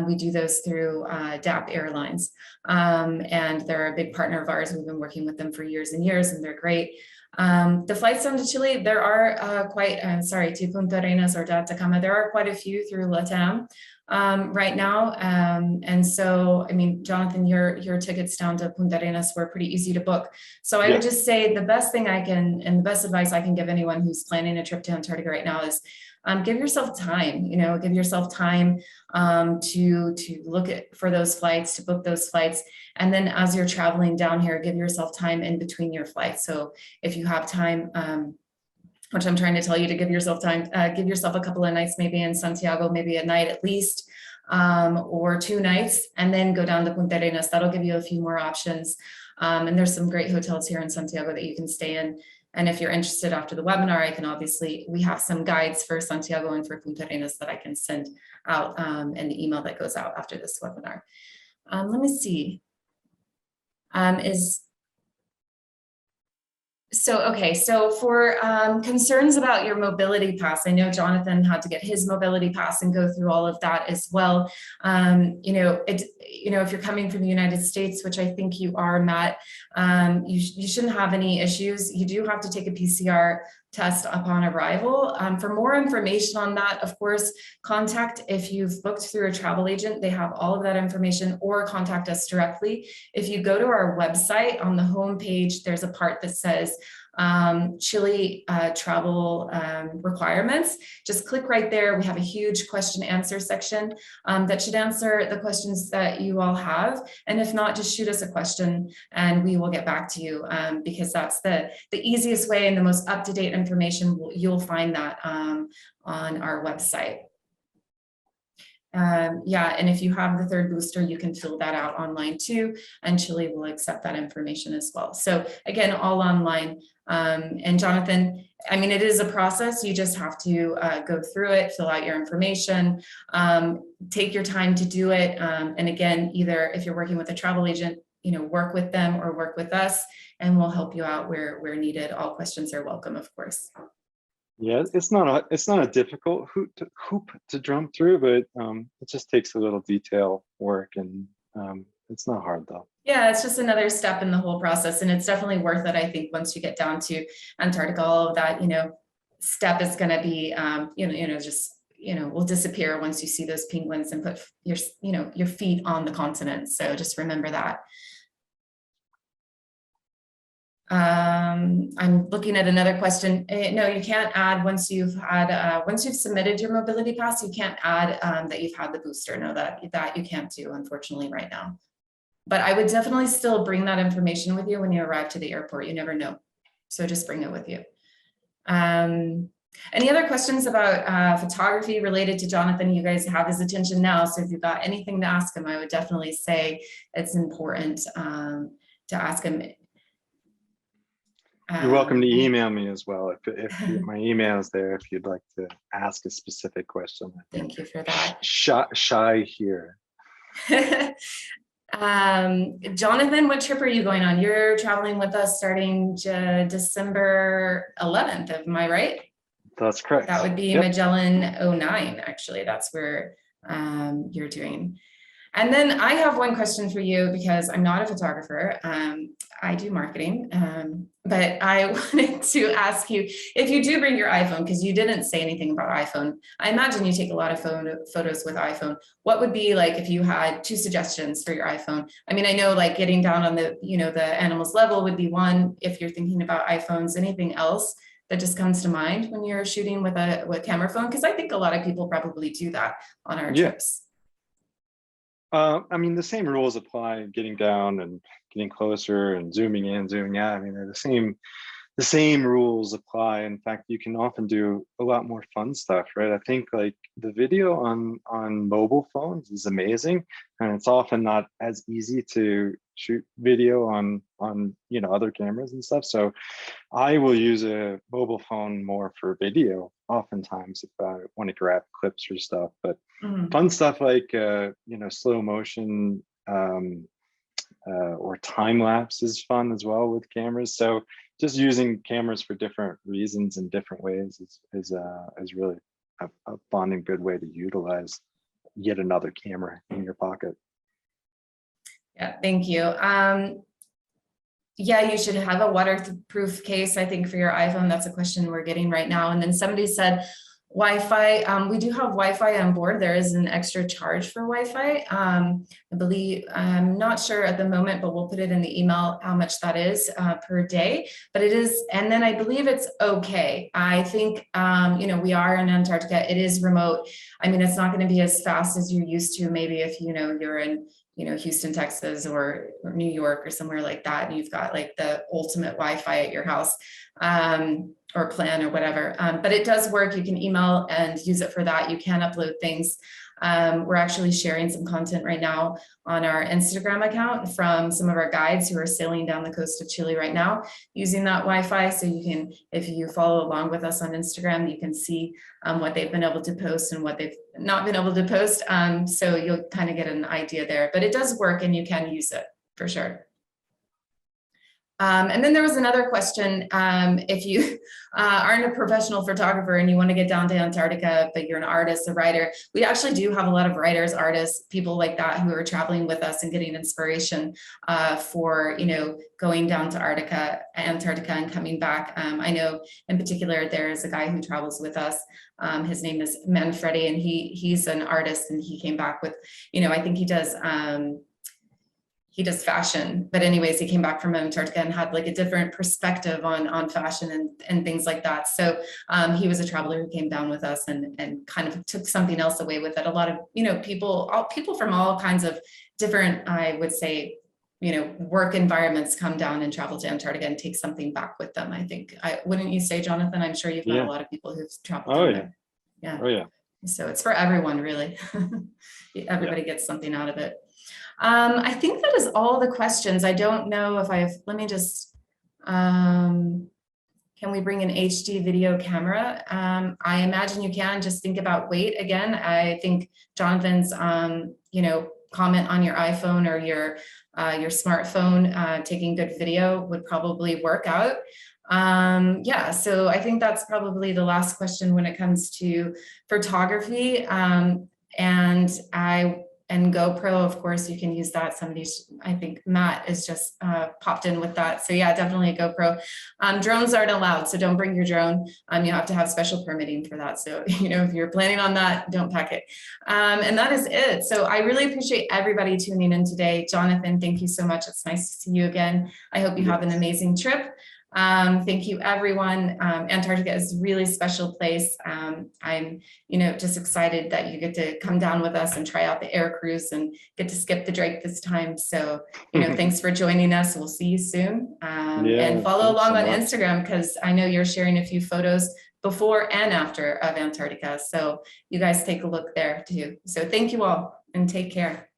We do those through DAP Airlines, and they're a big partner of ours. We've been working with them for years and years, and they're great. The flights down to Chile, there are to Punta Arenas or to Atacama, there are quite a few through LATAM right now. And so, Jonathan, your tickets down to Punta Arenas were pretty easy to book. So I would just say the best thing the best advice I can give anyone who's planning a trip to Antarctica right now is give yourself time, to look for those flights, to book those flights. And then as you're traveling down here, give yourself time in between your flights. So if you have time, which I'm trying to tell you to give yourself time, give yourself a couple of nights, maybe in Santiago, maybe a night at least, or 2 nights, and then go down to Punta Arenas. That'll give you a few more options. And there's some great hotels here in Santiago that you can stay in. And if you're interested after the webinar, we have some guides for Santiago and for Punta Arenas that I can send out in the email that goes out after this webinar. Let me see. So for concerns about your mobility pass, I know Jonathan had to get his mobility pass and go through all of that as well. If you're coming from the United States, which I think you are, Matt, you shouldn't have any issues. You do have to take a PCR test upon arrival. For more information on that, of course, contact, if you've booked through a travel agent, they have all of that information, or contact us directly. If you go to our website, on the home page, there's a part that says Chile travel requirements. Just click right there. We have a huge question answer section that should answer the questions that you all have. And if not, just shoot us a question and we will get back to you, because that's the easiest way and the most up-to-date information. You'll find that on our website. And if you have the third booster, you can fill that out online too, and Chile will accept that information as well. So again, all online. And Jonathan, I mean, it is a process. You just have to go through it, fill out your information, take your time to do it. And again, either if you're working with a travel agent, work with them or work with us, and we'll help you out where needed. All questions are welcome, of course. Yeah, it's not a difficult hoop to jump through, but it just takes a little detail work, and it's not hard though. Yeah, it's just another step in the whole process, and it's definitely worth it. I think once you get down to Antarctica, all of that, step is going to be, will disappear once you see those penguins and put your feet on the continent. So just remember that. I'm looking at another question. No, you can't add once you've submitted your mobility pass. You can't add that you've had the booster. No, that you can't do, unfortunately, right now. But I would definitely still bring that information with you when you arrive to the airport. You never know, so just bring it with you. Any other questions about photography related to Jonathan? You guys have his attention now, so if you've got anything to ask him, I would definitely say it's important to ask him. You're welcome to email me as well. If my email is there, if you'd like to ask a specific question. Thank you for that. Shy here. Jonathan, what trip are you going on? You're traveling with us starting December 11th, am I right? That's correct. That would be Magellan 09, actually. That's where you're doing. And then I have one question for you, because I'm not a photographer. I do marketing, but I wanted to ask you, if you do bring your iPhone, because you didn't say anything about iPhone, I imagine you take a lot of photos with iPhone. What would be like if you had 2 suggestions for your iPhone? I mean, I know like getting down on the, the animals level would be one, if you're thinking about iPhones. Anything else that just comes to mind when you're shooting with a camera phone? Because I think a lot of people probably do that on our trips. I mean, the same rules apply, getting down and getting closer and zooming in, zooming out. I mean, they're the same rules apply. In fact, you can often do a lot more fun stuff, right? I think like the video on mobile phones is amazing, and it's often not as easy to shoot video on other cameras and stuff. So I will use a mobile phone more for video oftentimes if I want to grab clips or stuff. But fun stuff like slow motion or time lapse is fun as well with cameras. So just using cameras for different reasons and different ways is really a fun and good way to utilize yet another camera in your pocket. Yeah, thank you. Yeah, you should have a waterproof case, I think, for your iPhone. That's a question we're getting right now. And then somebody said Wi-Fi. We do have Wi-Fi on board. There is an extra charge for Wi-Fi. I believe, I'm not sure at the moment, but we'll put it in the email how much that is per day. But it is, and then I believe it's okay. I think, we are in Antarctica. It is remote. I mean, it's not going to be as fast as you're used to. Maybe if you're in Houston, Texas, or New York or somewhere like that, and you've got like the ultimate Wi-Fi at your house, or plan or whatever. But it does work. You can email and use it for that. You can upload things. We're actually sharing some content right now on our Instagram account from some of our guides who are sailing down the coast of Chile right now using that Wi-Fi. So you can, if you follow along with us on Instagram, you can see what they've been able to post and what they've not been able to post. So you'll kind of get an idea there, but it does work and you can use it for sure. And then there was another question. If you aren't a professional photographer and you want to get down to Antarctica, but you're an artist, a writer, we actually do have a lot of writers, artists, people like that who are traveling with us and getting inspiration for, going down to Antarctica and coming back. I know in particular, there is a guy who travels with us. His name is Manfredi, and he's an artist, and he came back with, I think he does fashion, but anyways, he came back from Antarctica and had like a different perspective on fashion and things like that. So he was a traveler who came down with us and kind of took something else away with it. A lot of, people from all kinds of different, I would say, work environments come down and travel to Antarctica and take something back with them. I think, wouldn't you say, Jonathan? I'm sure you've met a lot of people who've traveled down there. Yeah. Oh yeah. So it's for everyone, really. Everybody gets something out of it. I think that is all the questions. I don't know if let me just, can we bring an HD video camera? I imagine you can. Just think about weight again. I think Jonathan's, comment on your iPhone or your smartphone, taking good video would probably work out. So I think that's probably the last question when it comes to photography. And GoPro, of course, you can use that. I think Matt is just popped in with that. So yeah, definitely a GoPro. Drones aren't allowed, so don't bring your drone. You have to have special permitting for that. So, if you're planning on that, don't pack it. And that is it. So I really appreciate everybody tuning in today. Jonathan, thank you so much. It's nice to see you again. I hope you have an amazing trip. Thank you, everyone. Antarctica is a really special place. I'm, just excited that you get to come down with us and try out the air cruise and get to skip the Drake this time. So, thanks for joining us. We'll see you soon. And follow along on Instagram, because I know you're sharing a few photos before and after of Antarctica. So you guys take a look there too. So thank you all and take care.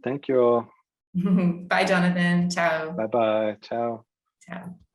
Thank you all. Bye, Jonathan. Ciao. Bye-bye. Ciao. Ciao.